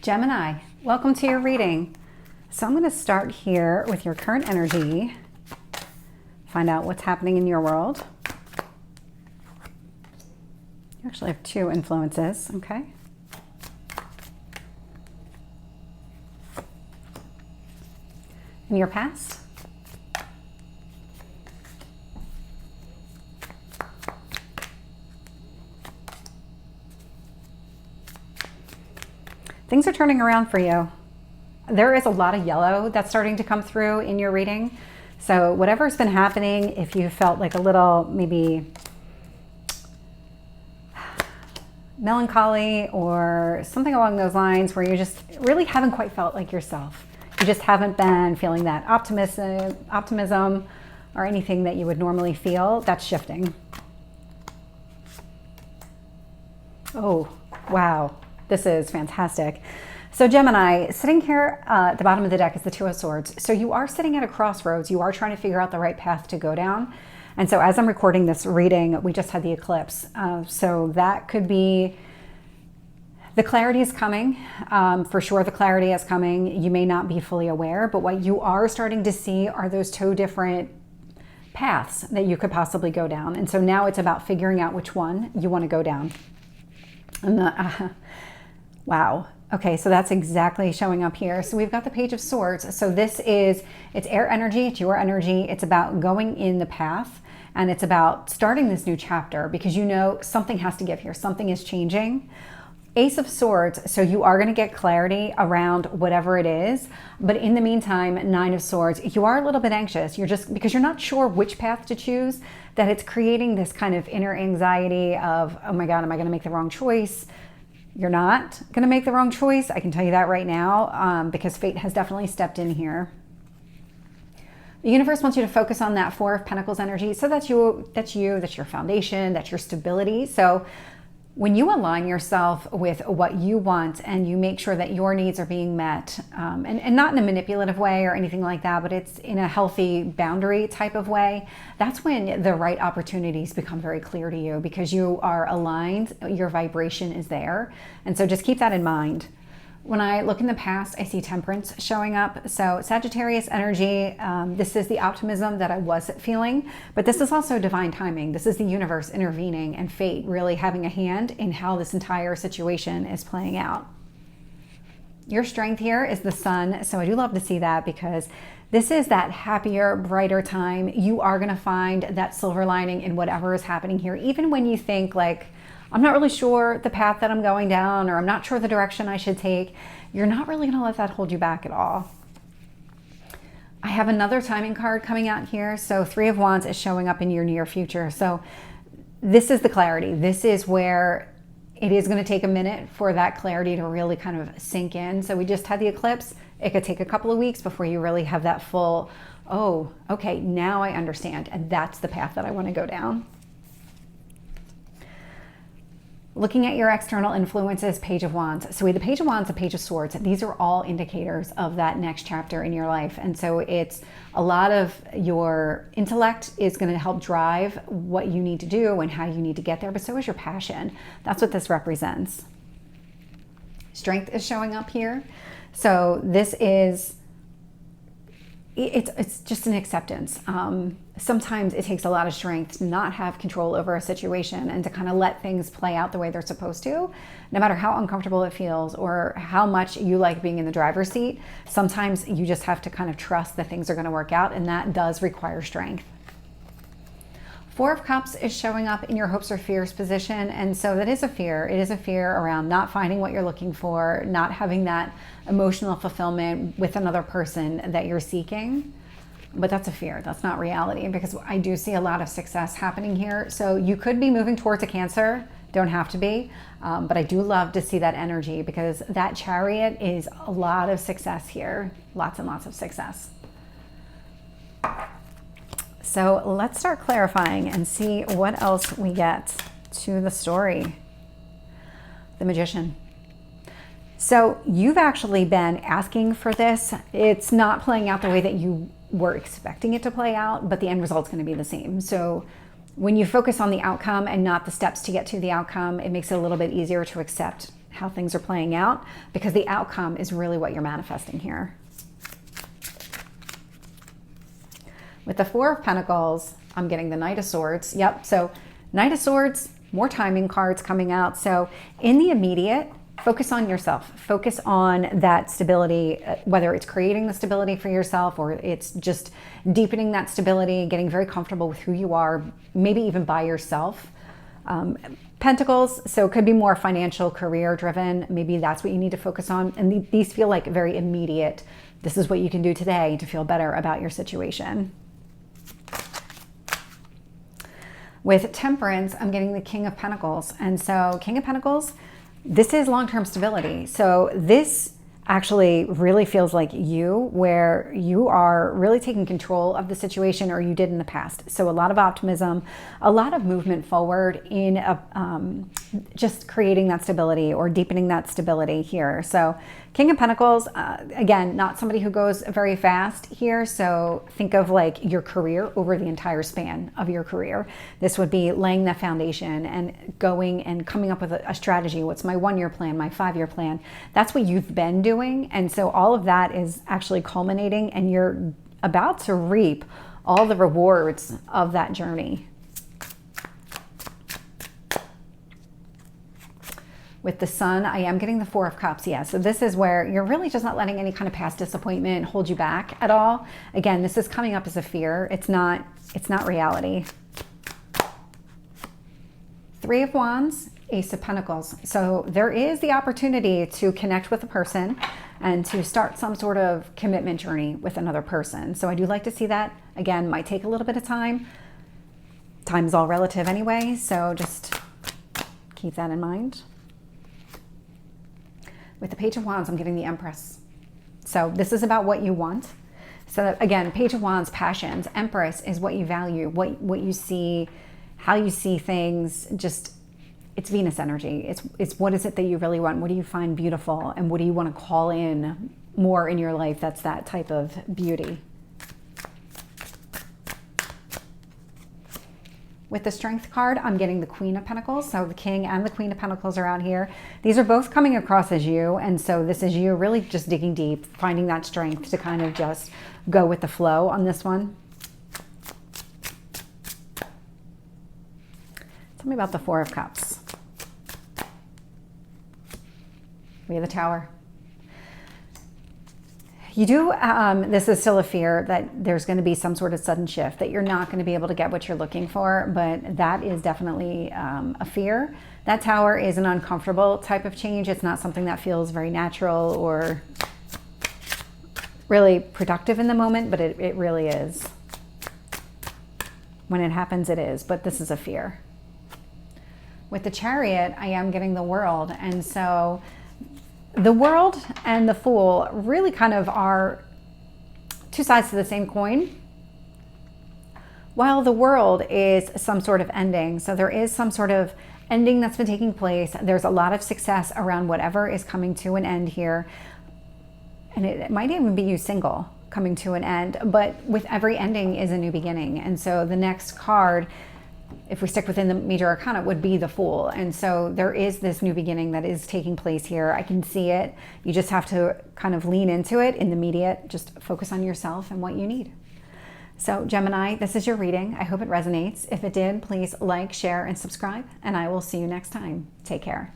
Gemini, welcome to your reading. So I'm going to start here with your current energy, find out what's happening in your world. You actually have two influences, okay? In your past. Things are turning around for you. There is a lot of yellow that's starting to come through in your reading. So whatever's been happening, if you felt like a little maybe melancholy or something along those lines where you just really haven't quite felt like yourself. You just haven't been feeling that optimism or anything that you would normally feel, that's shifting. Oh, wow. This is fantastic. So Gemini, sitting here at the bottom of the deck is the Two of Swords. So you are sitting at a crossroads. You are trying to figure out the right path to go down. And so as I'm recording this reading, we just had the eclipse. So that could be, the clarity is coming. For sure the clarity is coming. You may not be fully aware, but what you are starting to see are those two different paths that you could possibly go down. And so now it's about figuring out which one you want to go down. And wow. Okay, so that's exactly showing up here. So we've got the Page of Swords. So this is, it's air energy, it's your energy. It's about going in the path, and it's about starting this new chapter because you know something has to give here. Something is changing. Ace of Swords, so you are going to get clarity around whatever it is. But in the meantime, Nine of Swords, you are a little bit anxious. You're just, because you're not sure which path to choose, that it's creating this kind of inner anxiety of, oh my God, am I going to make the wrong choice? You're not going to make the wrong choice. I can tell you that right now because fate has definitely stepped in here. The universe wants you to focus on that Four of Pentacles energy. So that's you, that's your foundation, that's your stability. So when you align yourself with what you want and you make sure that your needs are being met, and not in a manipulative way or anything like that, but it's in a healthy boundary type of way, that's when the right opportunities become very clear to you because you are aligned, your vibration is there. And so just keep that in mind. When I look in the past, I see Temperance showing up. So Sagittarius energy, this is the optimism that I was feeling, but this is also divine timing. This is the universe intervening and fate really having a hand in how this entire situation is playing out. Your strength here is the Sun. So I do love to see that because this is that happier, brighter time. You are going to find that silver lining in whatever is happening here, even when you think like, I'm not really sure the path that I'm going down, or I'm not sure the direction I should take. You're not really going to let that hold you back at all. I have another timing card coming out here. So Three of Wands is showing up in your near future. So this is the clarity. This is where it is going to take a minute for that clarity to really kind of sink in. So we just had the eclipse. It could take a couple of weeks before you really have that full, oh, okay, now I understand. And that's the path that I want to go down. Looking at your external influences, Page of Wands. So we have the Page of Wands, the Page of Swords. These are all indicators of that next chapter in your life. And so it's a lot of your intellect is going to help drive what you need to do and how you need to get there, but so is your passion. That's what this represents. Strength is showing up here. So this is, it's just an acceptance. Sometimes it takes a lot of strength to not have control over a situation and to kind of let things play out the way they're supposed to, no matter how uncomfortable it feels or how much you like being in the driver's seat. Sometimes you just have to kind of trust that things are going to work out, and that does require strength. Four of Cups is showing up in your hopes or fears position, and so that is a fear. It is a fear around not finding what you're looking for, not having that emotional fulfillment with another person that you're seeking. But that's a fear. That's not reality, because I do see a lot of success happening here. So you could be moving towards a Cancer. Don't have to be. But I do love to see that energy because that Chariot is a lot of success here. Lots and lots of success. So let's start clarifying and see what else we get to the story. The Magician. So you've actually been asking for this. It's not playing out the way that you were expecting it to play out, but the end result's going to be the same. So when you focus on the outcome and not the steps to get to the outcome, it makes it a little bit easier to accept how things are playing out, because the outcome is really what you're manifesting here. With the Four of Pentacles, I'm getting the Knight of Swords. Yep, so Knight of Swords, more timing cards coming out. So in the immediate, focus on yourself. Focus on that stability, whether it's creating the stability for yourself or it's just deepening that stability, getting very comfortable with who you are, maybe even by yourself. Pentacles, so it could be more financial, career driven. Maybe that's what you need to focus on. And these feel like very immediate. This is what you can do today to feel better about your situation. With Temperance, I'm getting the King of Pentacles. And so King of Pentacles, this is long-term stability. So this actually really feels like you, where you are really taking control of the situation, or you did in the past. So a lot of optimism, a lot of movement forward in just creating that stability or deepening that stability here. So King of Pentacles, again, not somebody who goes very fast here. So think of like your career over the entire span of your career. This would be laying that foundation and going and coming up with a strategy. What's my 1-year plan, my 5-year plan? That's what you've been doing. And so all of that is actually culminating, and you're about to reap all the rewards of that journey. With the Sun, I am getting the Four of Cups. Yeah, so this is where you're really just not letting any kind of past disappointment hold you back at all. Again, this is coming up as a fear. It's not reality. Three of Wands, Ace of Pentacles. So there is the opportunity to connect with a person and to start some sort of commitment journey with another person. So I do like to see that. Again, might take a little bit of time. Time's all relative anyway, so just keep that in mind. With the Page of Wands, I'm getting the Empress. So this is about what you want. So again, Page of Wands, passions. Empress is what you value, what you see, how you see things. Just, it's Venus energy. It's what is it that you really want? What do you find beautiful? And what do you want to call in more in your life? That's that type of beauty. With the Strength card, I'm getting the Queen of Pentacles. So the King and the Queen of Pentacles are out here. These are both coming across as you. And so this is you really just digging deep, finding that strength to kind of just go with the flow on this one. Tell me about the Four of Cups. We have the Tower. You do, this is still a fear that there's going to be some sort of sudden shift, that you're not going to be able to get what you're looking for, but that is definitely a fear. That Tower is an uncomfortable type of change. It's not something that feels very natural or really productive in the moment, but it really is. When it happens, it is, but this is a fear. With the Chariot, I am getting the World, and so the World and the Fool really kind of are two sides to the same coin. While the World is some sort of ending, so there is some sort of ending that's been taking place. There's a lot of success around whatever is coming to an end here. And it might even be you single coming to an end, but with every ending is a new beginning. And so the next card, if we stick within the major arcana, would be the Fool. And so there is this new beginning that is taking place here. I can see it. You just have to kind of lean into it in the immediate. Just focus on yourself and what you need. So Gemini, this is your reading. I hope it resonates. If it did, please like, share, and subscribe, and I will see you next time. Take care.